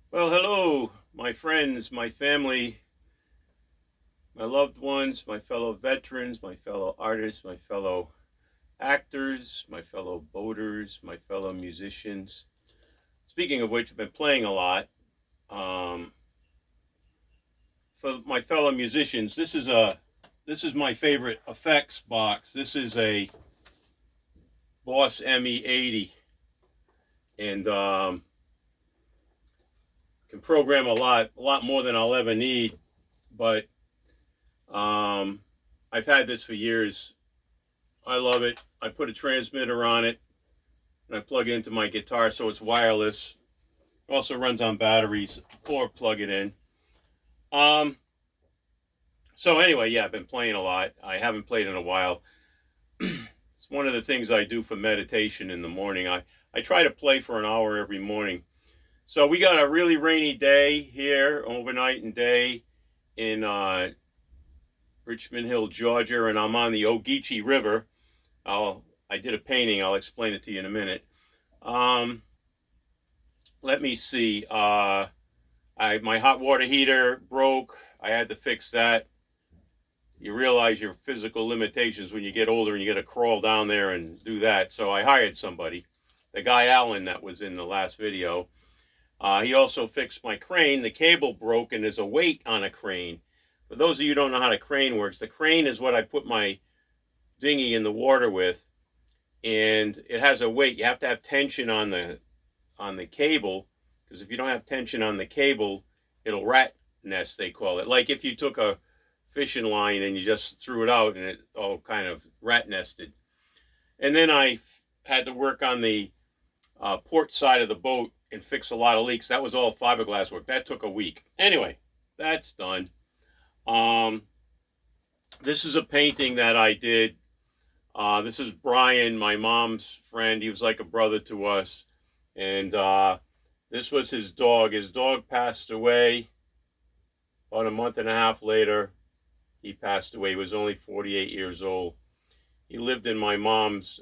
Well, hello, my friends, my family, my loved ones, my fellow veterans, my fellow artists, my fellow actors, my fellow boaters, my fellow musicians. Speaking of which, I've been playing a lot. Um, for my fellow musicians, this is my favorite effects box. This is a Boss ME80, and can program a lot more than I'll ever need. But um, I've had this for years. I love it. I put a transmitter on it and I plug it into my guitar so it's wireless. It also runs on batteries or plug it in. Um, so anyway, yeah, I've been playing a lot. I haven't played in a while. It's one of the things I do for meditation in the morning. I try to play for an hour every morning. So we got a really rainy day here, overnight and day in Richmond Hill, Georgia, and I'm on the Ogeechee River. I did a painting. I'll explain it to you in a minute. Um, Let me see. My hot water heater broke. I had to fix that. You realize your physical limitations when you get older and you got to crawl down there and do that. So I hired somebody, the guy Alan that was in the last video. He also fixed my crane. The cable broke and there's a weight on a crane. For those of you who don't know how the crane works, the crane is what I put my dinghy in the water with, and it has a weight. You have to have tension on the cable, because if you don't have tension on the cable, it'll rat nest, they call it. Like if you took a fishing line and you just threw it out and it all kind of rat nested. And then I had to work on the port side of the boat and fix a lot of leaks. That was all fiberglass work. That took a week. Anyway, that's done. Um, this is a painting that I did. This is Brian, my mom's friend. He was like a brother to us. And this was his dog. His dog passed away about a month and a half later. He passed away. He was only 48 years old. He lived in my mom's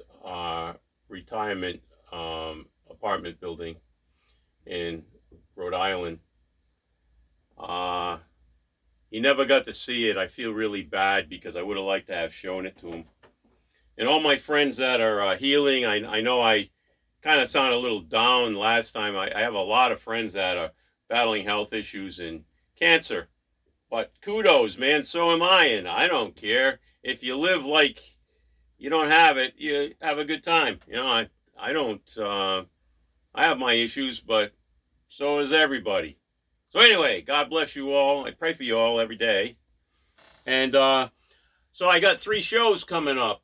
retirement apartment building in Rhode Island. Uh, he never got to see it. I feel really bad because I would have liked to have shown it to him. And all my friends that are healing, I know I kind of sounded a little down last time. I have a lot of friends that are battling health issues and cancer. But kudos, man, so am I, and I don't care. If you live like you don't have it, you have a good time. I don't, I have my issues, but so is everybody. So anyway, God bless you all. I pray for you all every day. And so I got 3 shows coming up.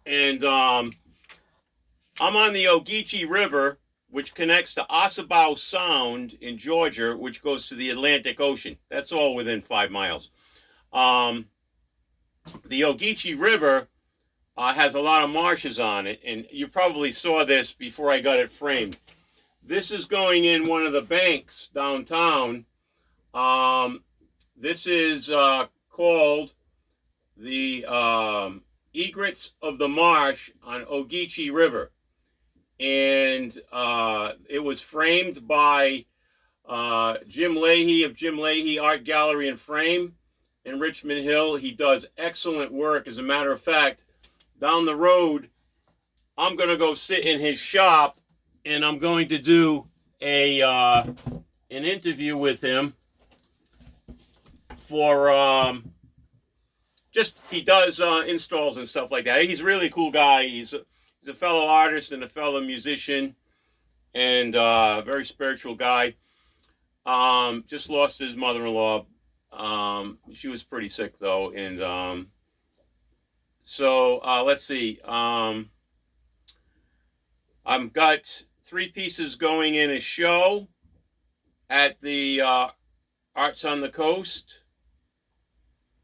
And I'm on the Ogeechee River, which connects to Ossabaw Sound in Georgia, which goes to the Atlantic Ocean. That's all within 5 miles. Um, the Ogeechee River has a lot of marshes on it, and you probably saw this before I got it framed. This is going in one of the banks downtown. This is called the Egrets of the Marsh on Ogeechee River. And it was framed by Jim Leahy of Jim Leahy Art Gallery and Frame in Richmond Hill. He does excellent work. As a matter of fact, down the road, I'm going to go sit in his shop and I'm going to do an interview with him for just he does installs and stuff like that. He's a really cool guy. He's a fellow artist and a fellow musician, and a very spiritual guy. Just lost his mother-in-law. She was pretty sick though, and so let's see. I've got 3 pieces going in a show at the Arts on the Coast,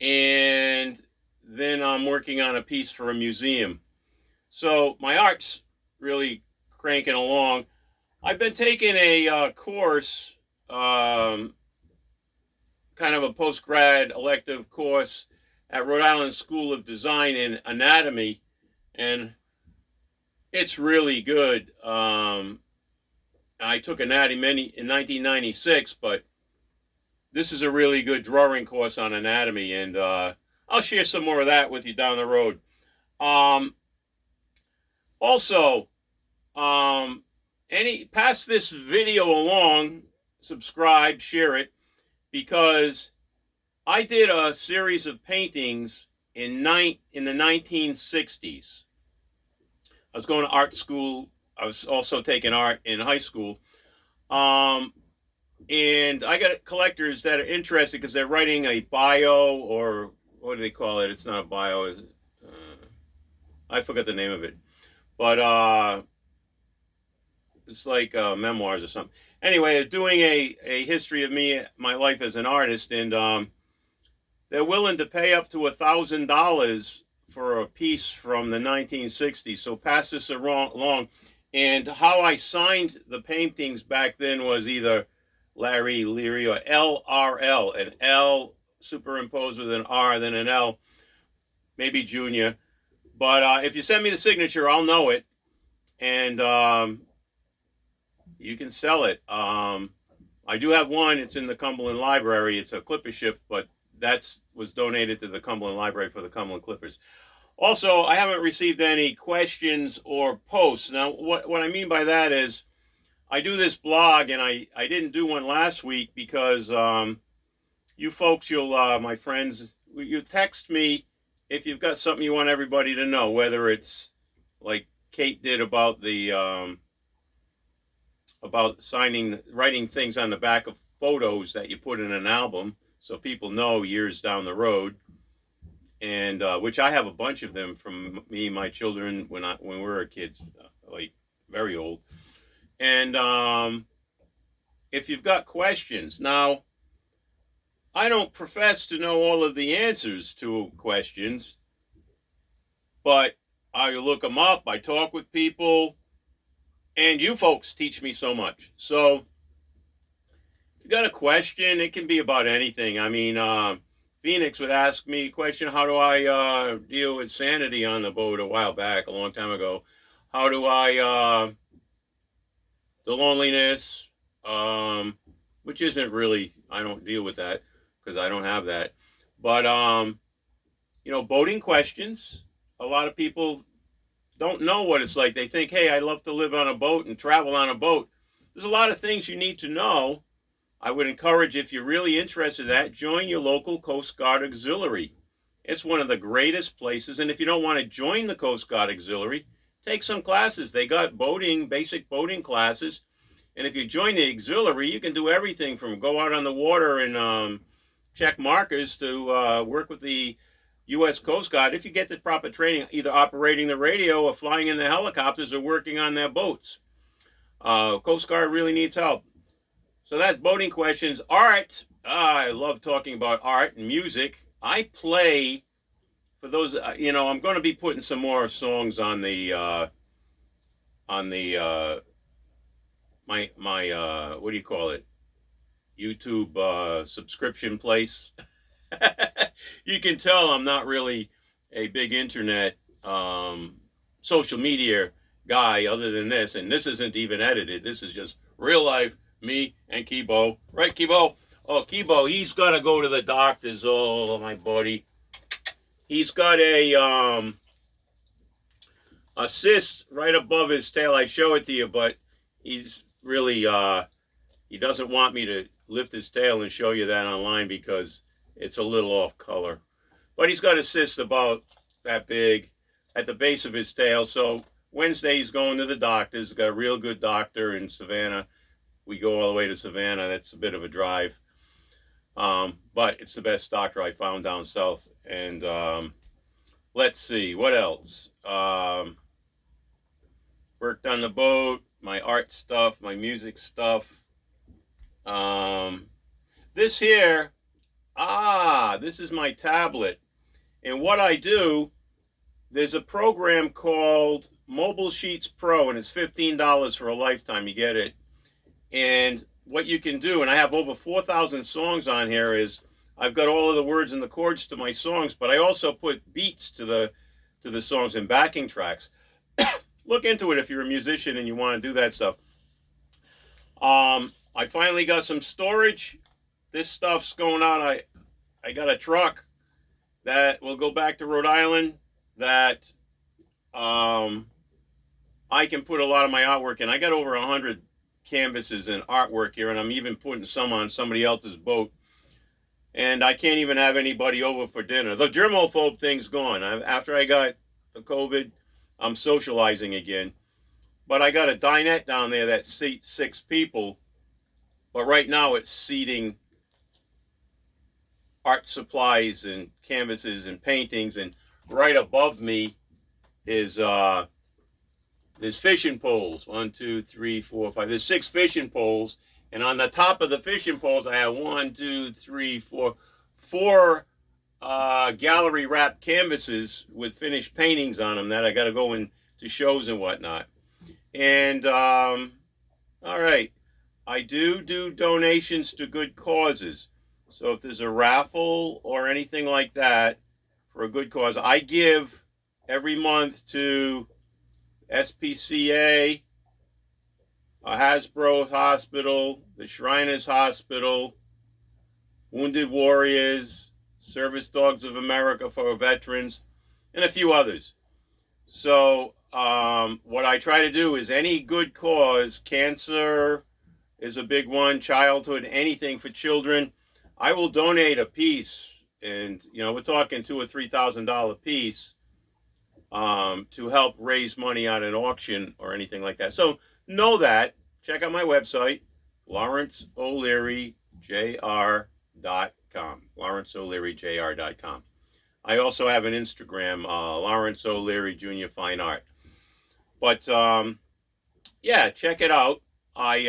and then I'm working on a piece for a museum. So my art's really cranking along. I've been taking a course, kind of a post-grad elective course at Rhode Island School of Design in anatomy, and it's really good. I took anatomy in 1996, but this is a really good drawing course on anatomy, and I'll share some more of that with you down the road. Um, also, um, pass this video along, subscribe, share it, because I did a series of paintings in the 1960s. I was going to art school. I was also taking art in high school. Um, and I got collectors that are interested because they're writing a bio, or what do they call it? It's not a bio. I forgot the name of it. But it's like memoirs or something. Anyway, they're doing a history of me, my life as an artist, and they're willing to pay up to $1,000 for a piece from the 1960s. So pass this along. And how I signed the paintings back then was either Larry, Leary, or LRL, an L superimposed with an R, then an L, maybe Junior. But if you send me the signature, I'll know it, and you can sell it. I do have one. It's in the Cumberland Library. It's a Clipper ship, but that was donated to the Cumberland Library for the Cumberland Clippers. Also, I haven't received any questions or posts. Now, what I mean by that is I do this blog, and I didn't do one last week because you folks, my friends, you text me if you've got something you want everybody to know, whether it's like Kate did about the writing things on the back of photos that you put in an album so people know years down the road, and which I have a bunch of them from me and my children when we were kids, like very old. And if you've got questions, now I don't profess to know all of the answers to questions, but I look them up, I talk with people, and you folks teach me so much. So if you got a question, it can be about anything. I mean, Phoenix would ask me a question: how do I deal with sanity on the boat a while back, a long time ago? How do I the loneliness, which isn't really, I don't deal with that because I don't have that. But boating questions. A lot of people don't know what it's like. They think, hey, I love to live on a boat and travel on a boat. There's a lot of things you need to know. I would encourage, if you're really interested in that, join your local Coast Guard Auxiliary. It's one of the greatest places. And if you don't want to join the Coast Guard Auxiliary, take some classes. They got basic boating classes. And if you join the auxiliary, you can do everything from go out on the water and check markers to work with the U.S. Coast Guard if you get the proper training, either operating the radio or flying in the helicopters or working on their boats. Coast Guard really needs help. So that's boating questions. Art. I love talking about art and music. I play, for those, I'm going to be putting some more songs on the my what do you call it? YouTube subscription place. You can tell I'm not really a big internet social media guy other than this, and this isn't even edited. This is just real life, me and Kibo. Right, Kibo? Oh, Kibo, he's got to go to the doctors. Oh, my buddy. He's got a cyst right above his tail. I show it to you, but he's really he doesn't want me to lift his tail and show you that online because it's a little off color. But he's got a cyst about that big at the base of his tail. So Wednesday he's going to the doctors. He's got a real good doctor in Savannah. We go all the way to Savannah. That's a bit of a drive. But it's the best doctor I found down south. And let's see, what else? Worked on the boat, my art stuff, my music stuff. This here, this is my tablet. And what I do, there's a program called Mobile Sheets Pro, and it's $15 for a lifetime. You get it. And what you can do, and I have over 4,000 songs on here, is I've got all of the words and the chords to my songs, but I also put beats to the songs and backing tracks. Look into it if you're a musician and you want to do that stuff. I finally got some storage. This stuff's going out. I got a truck that will go back to Rhode Island that I can put a lot of my artwork in. I got over 100 canvases and artwork here, and I'm even putting some on somebody else's boat. And I can't even have anybody over for dinner. The germaphobe thing's gone. After I got the COVID, I'm socializing again. But I got a dinette down there that seats 6 people. But right now it's seating art supplies and canvases and paintings. And right above me is there's fishing poles. 1, 2, 3, 4, 5. There's 6 fishing poles. And on the top of the fishing poles, I have 1, 2, 3, 4, 4 gallery wrapped canvases with finished paintings on them that I got to go into shows and whatnot. And all right, I do donations to good causes. So if there's a raffle or anything like that for a good cause, I give every month to SPCA, Hasbro Hospital, the Shriners Hospital, Wounded Warriors, Service Dogs of America for Veterans, and a few others. So what I try to do is any good cause, cancer is a big one, childhood, anything for children, I will donate a piece. And, we're talking $2,000 or $3,000 piece to help raise money on an auction or anything like that. So know that. Check out my website, LawrenceO'LearyJR.com. LawrenceO'LearyJR.com. I also have an Instagram, Lawrence O'Leary Jr. Fine Art. But yeah, check it out. I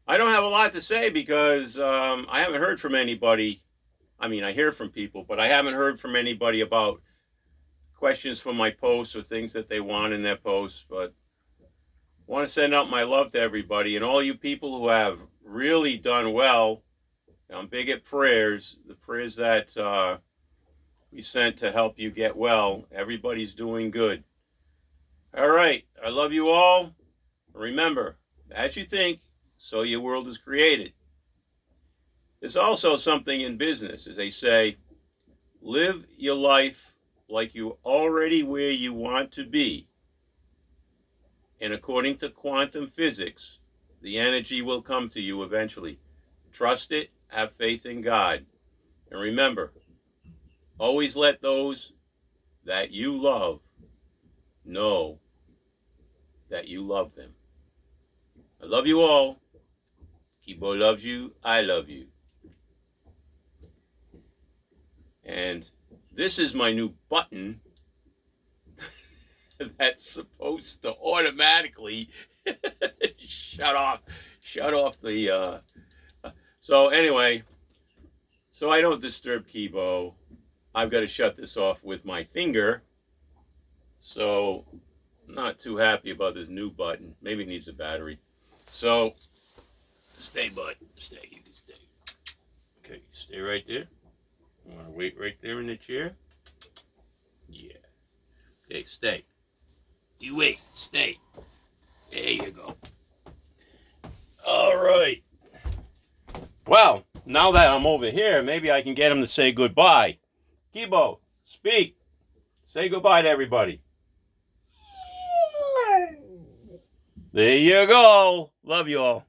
don't have a lot to say because I haven't heard from anybody. I mean, I hear from people, but I haven't heard from anybody about questions for my posts or things that they want in their posts. But I want to send out my love to everybody and all you people who have really done well. I'm big at prayers, the prayers that we sent to help you get well. Everybody's doing good. All right, I love you all. Remember, as you think, so your world is created. There's also something in business, as they say, live your life like you're already where you want to be. And according to quantum physics, the energy will come to you eventually. Trust it, have faith in God. And remember, always let those that you love know that you love them. I love you all. Kibo loves you. I love you. And this is my new button that's supposed to automatically shut off the so anyway, so I don't disturb Kibo, I've got to shut this off with my finger. So I'm not too happy about this new button. Maybe it needs a battery. So stay, bud. Stay. You can stay. Okay, stay right there. You want to wait right there in the chair? Yeah. Okay, stay. You wait. Stay. There you go. All right. Well, now that I'm over here, maybe I can get him to say goodbye. Kibo, speak. Say goodbye to everybody. There you go. Love you all.